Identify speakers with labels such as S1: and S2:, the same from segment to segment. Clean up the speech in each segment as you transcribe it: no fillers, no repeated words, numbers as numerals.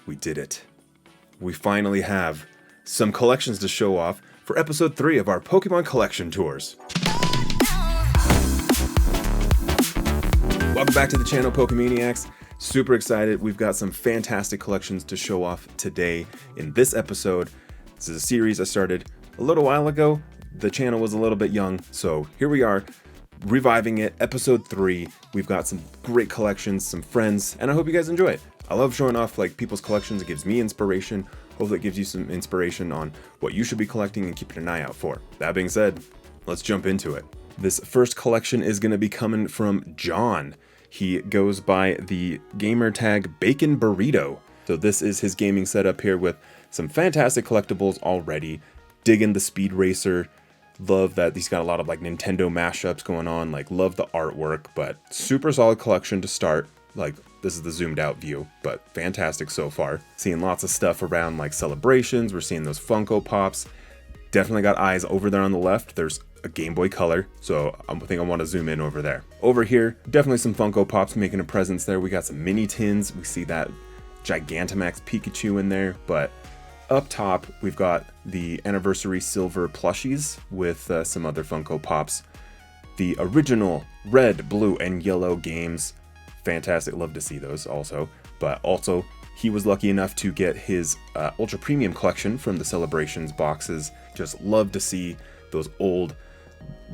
S1: We did it. We finally have some collections to show off for episode 3 of our Pokemon collection tours. Welcome back to the channel, Pokemaniacs. Super excited. We've got some fantastic collections to show off today in this episode. This is a series I started a little while ago. The channel was a little bit young, so here we are, reviving it, episode 3. We've got some great collections, some friends, and I hope you guys enjoy it. I love showing off people's collections. It gives me inspiration. Hopefully it gives you some inspiration on what you should be collecting and keeping an eye out for. That being said, let's jump into it. This first collection is going to be coming from John. He goes by the gamer tag Bacon Burrito. So this is his gaming setup here with some fantastic collectibles already. Digging the Speed Racer. Love that he's got a lot of Nintendo mashups going on. Love the artwork, but super solid collection to start. This is the zoomed out view, but fantastic so far. Seeing lots of stuff around celebrations. We're seeing those Funko Pops. Definitely got eyes over there on the left. There's a Game Boy Color, so I think I want to zoom in over there. Over here, definitely some Funko Pops making a presence there. We got some mini tins. We see that Gigantamax Pikachu in there, but up top, we've got the Anniversary Silver plushies with some other Funko Pops. The original red, blue, and yellow games. Fantastic, love to see those also. But also, he was lucky enough to get his Ultra Premium collection from the Celebrations boxes. Just love to see those old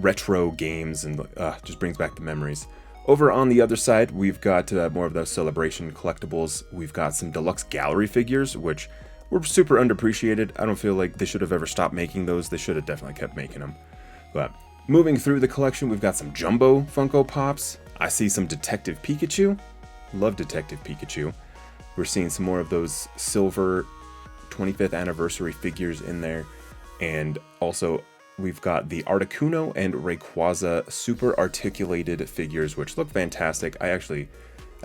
S1: retro games, and just brings back the memories. Over on the other side, we've got more of those Celebration collectibles. We've got some deluxe gallery figures, which were super underappreciated. I don't feel like they should have ever stopped making those. They should have definitely kept making them. But moving through the collection, we've got some Jumbo Funko Pops. I see some Detective Pikachu. Love Detective Pikachu. We're seeing some more of those silver 25th anniversary figures in there. And also, we've got the Articuno and Rayquaza super articulated figures, which look fantastic. I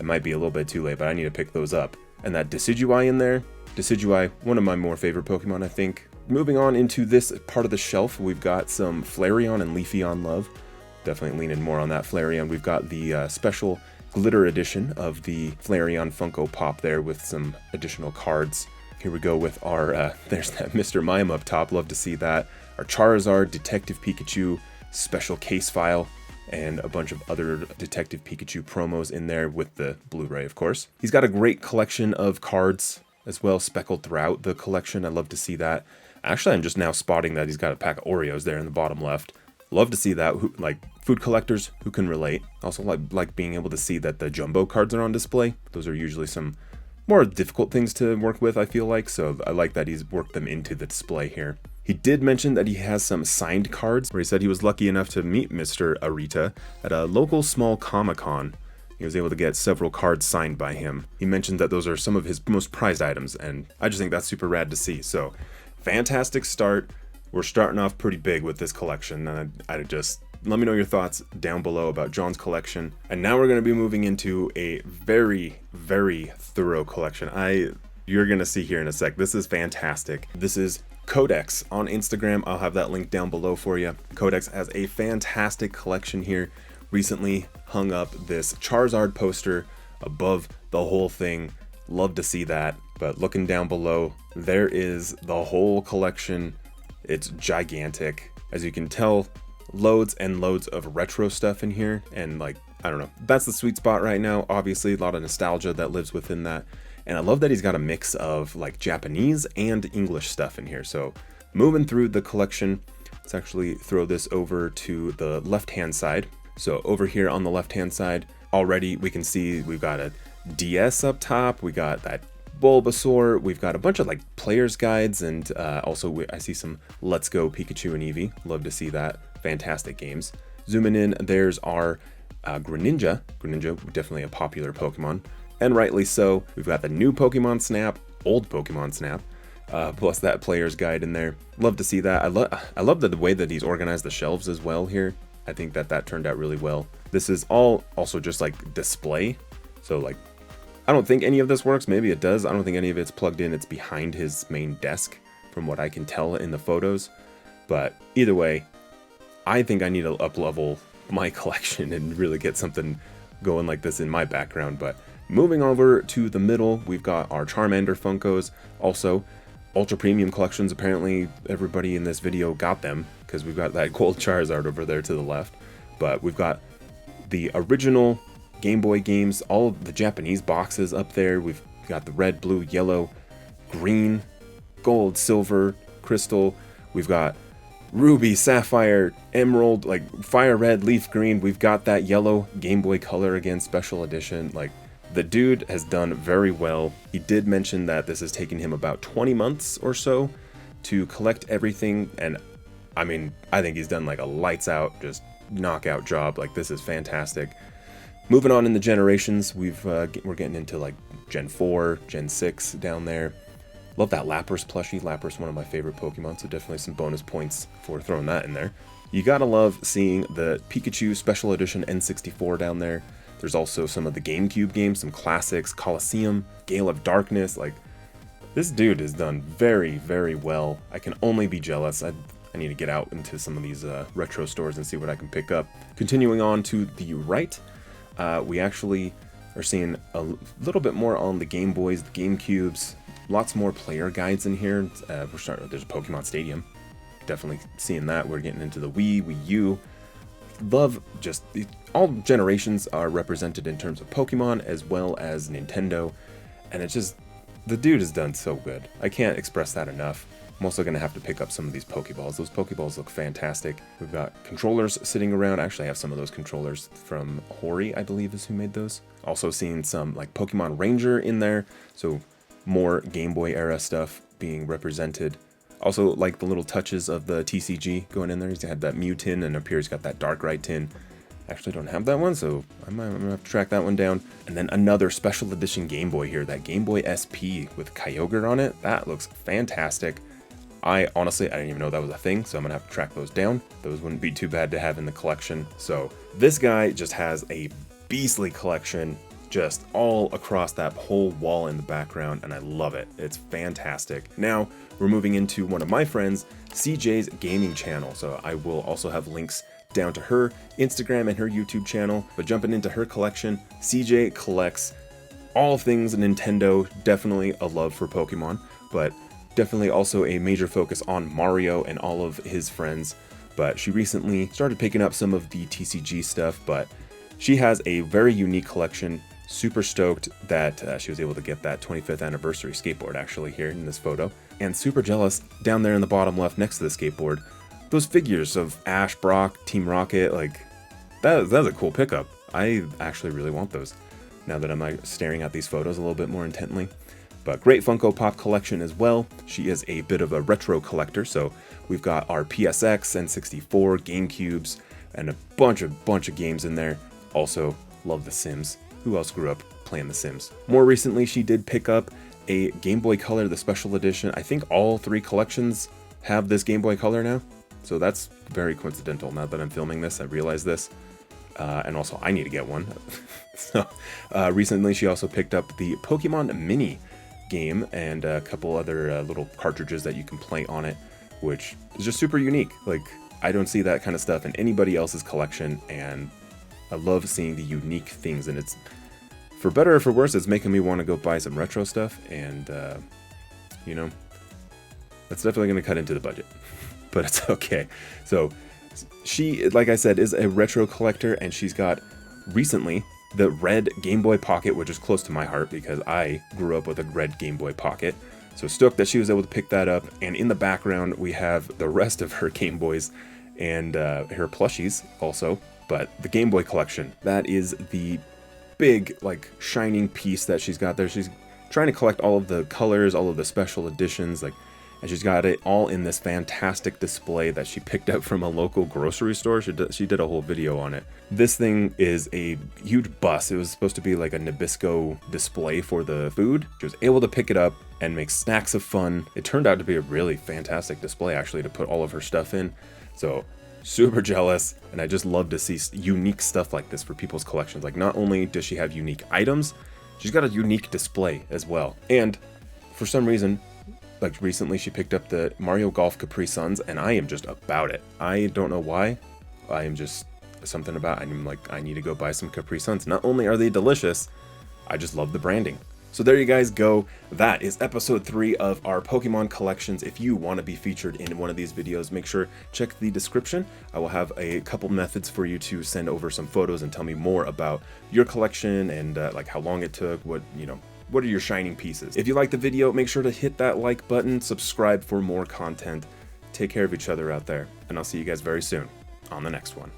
S1: might be a little bit too late, but I need to pick those up. And that Decidueye in there. Decidueye, one of my more favorite Pokemon, I think. Moving on into this part of the shelf, we've got some Flareon and Leafeon love. Definitely leaning more on that Flareon. We've got the special glitter edition of the Flareon Funko Pop there with some additional cards. Here we go with our, there's that Mr. Mime up top, love to see that. Our Charizard, Detective Pikachu, special case file, and a bunch of other Detective Pikachu promos in there with the Blu-ray, of course. He's got a great collection of cards as well, speckled throughout the collection. I love to see that. Actually, I'm just now spotting that he's got a pack of Oreos there in the bottom left. Love to see that. Food collectors who can relate. Also like being able to see that the Jumbo cards are on display. Those are usually some more difficult things to work with, I feel like. So I like that he's worked them into the display here. He did mention that he has some signed cards, where he said he was lucky enough to meet Mr. Arita at a local small Comic-Con. He was able to get several cards signed by him. He mentioned that those are some of his most prized items, and I just think that's super rad to see. So, fantastic start. We're starting off pretty big with this collection, and I just let me know your thoughts down below about John's collection. And now we're going to be moving into a very, very thorough collection. You're going to see here in a sec. This is fantastic. This is Codex on Instagram. I'll have that link down below for you. Codex has a fantastic collection here. Recently hung up this Charizard poster above the whole thing. Love to see that. But looking down below, there is the whole collection. It's gigantic. As you can tell, loads and loads of retro stuff in here. And I don't know, that's the sweet spot right now. Obviously, a lot of nostalgia that lives within that. And I love that he's got a mix of Japanese and English stuff in here. So moving through the collection, let's actually throw this over to the left-hand side. So over here on the left-hand side, already we can see we've got a DS up top. We got that Bulbasaur. We've got a bunch of players guides, and also I see some Let's Go Pikachu and Eevee. Love to see that. Fantastic games. Zooming in, there's our Greninja. Greninja, definitely a popular Pokemon, and rightly so. We've got the new Pokemon Snap, old Pokemon Snap, plus that player's guide in there. Love to see that. I love the way that he's organized the shelves as well here. I think that turned out really well. This is all also just display. So I don't think any of this works. Maybe it does. I don't think any of it's plugged in. It's behind his main desk from what I can tell in the photos. But either way, I think I need to up-level my collection and really get something going like this in my background. But Moving over to the middle, we've got our Charmander Funkos, also ultra premium collections. Apparently everybody in this video got them, because we've got that gold Charizard over there to the left. But we've got the original Game Boy games, all of the Japanese boxes up there. We've got the red, blue, yellow, green, gold, silver, crystal. We've got ruby, sapphire, emerald, like fire red, leaf green. We've got that yellow Game Boy Color again, special edition. Like, the dude has done very well. He did mention that this has taken him about 20 months or so to collect everything, and I mean, I think he's done like a lights out, just knockout job. Like, this is fantastic. Moving on in the generations, we're getting into like Gen 4, Gen 6 down there. Love that Lapras plushie. Lapras, one of my favorite Pokemon, so definitely some bonus points for throwing that in there. You gotta love seeing the Pikachu Special Edition N64 down there. There's also some of the GameCube games, some classics, Colosseum, Gale of Darkness. Like, this dude has done very, very well. I can only be jealous. I need to get out into some of these retro stores and see what I can pick up. Continuing on to the right, we actually are seeing a little bit more on the Game Boys, the GameCubes, lots more player guides in here. There's a Pokemon Stadium. Definitely seeing that. We're getting into the Wii, Wii U. Love just all generations are represented in terms of Pokemon as well as Nintendo, and it's just, the dude has done so good. I can't express that enough. I'm also going to have to pick up some of these Pokeballs. Those Pokeballs look fantastic. We've got controllers sitting around. Actually, I have some of those controllers from Hori, I believe is who made those. Also seeing some like Pokemon Ranger in there, so more Game Boy era stuff being represented. Also like the little touches of the TCG going in there. He's had that Mew tin, and up here he's got that Darkrai tin. Actually don't have that one, so I'm gonna have to track that one down. And then another special edition Game Boy here, that Game Boy SP with Kyogre on it. That looks fantastic. I didn't even know that was a thing, so I'm gonna have to track those down. Those wouldn't be too bad to have in the collection. So this guy just has a beastly collection just all across that whole wall in the background, and I love it. It's fantastic. Now we're moving into one of my friends, CJ's gaming channel, so I will also have links down to her Instagram and her YouTube channel. But jumping into her collection, CJ collects all things Nintendo. Definitely a love for Pokemon, but definitely also a major focus on Mario and all of his friends. But she recently started picking up some of the TCG stuff, but she has a very unique collection. Super stoked that she was able to get that 25th anniversary skateboard actually here in this photo. And super jealous down there in the bottom left next to the skateboard, those figures of Ash, Brock, Team Rocket. Like, that's a cool pickup. I actually really want those now that I'm like staring at these photos a little bit more intently. But great Funko Pop collection as well. She is a bit of a retro collector, so we've got our PSX, N64, GameCubes, and a bunch of games in there. Also love The Sims. Who else grew up playing The Sims? More recently, she did pick up a Game Boy Color, the special edition. I think all 3 collections have this Game Boy Color now, so that's very coincidental. Now that I'm filming this, I realize this. And also, I need to get one. So, recently, she also picked up the Pokemon Mini game and a couple other little cartridges that you can play on it, which is just super unique. Like, I don't see that kind of stuff in anybody else's collection, and I love seeing the unique things, and it's, for better or for worse, it's making me want to go buy some retro stuff, and, you know, that's definitely going to cut into the budget, but it's okay. So, she, like I said, is a retro collector, and she's got, recently, the red Game Boy Pocket, which is close to my heart because I grew up with a red Game Boy Pocket. So stoked that she was able to pick that up, and in the background, we have the rest of her Game Boys and her plushies also. But the Game Boy collection, that is the big, like, shining piece that she's got there. She's trying to collect all of the colors, all of the special editions, like, and she's got it all in this fantastic display that she picked up from a local grocery store. She did a whole video on it. This thing is a huge bust. It was supposed to be like a Nabisco display for the food. She was able to pick it up and make snacks of fun. It turned out to be a really fantastic display, actually, to put all of her stuff in. So super jealous, and I just love to see unique stuff like this for people's collections. Like, not only does she have unique items, she's got a unique display as well. And for some reason, like, recently she picked up the Mario Golf Capri Suns, and I am just about it. I don't know why. I am just something about, I'm like, I need to go buy some Capri Suns. Not only are they delicious, I just love the branding. So there you guys go. That is episode 3 of our Pokemon collections. If you want to be featured in one of these videos, make sure check the description. I will have a couple methods for you to send over some photos and tell me more about your collection and like how long it took, what are your shining pieces. If you like the video, make sure to hit that like button, subscribe for more content. Take care of each other out there, and I'll see you guys very soon on the next one.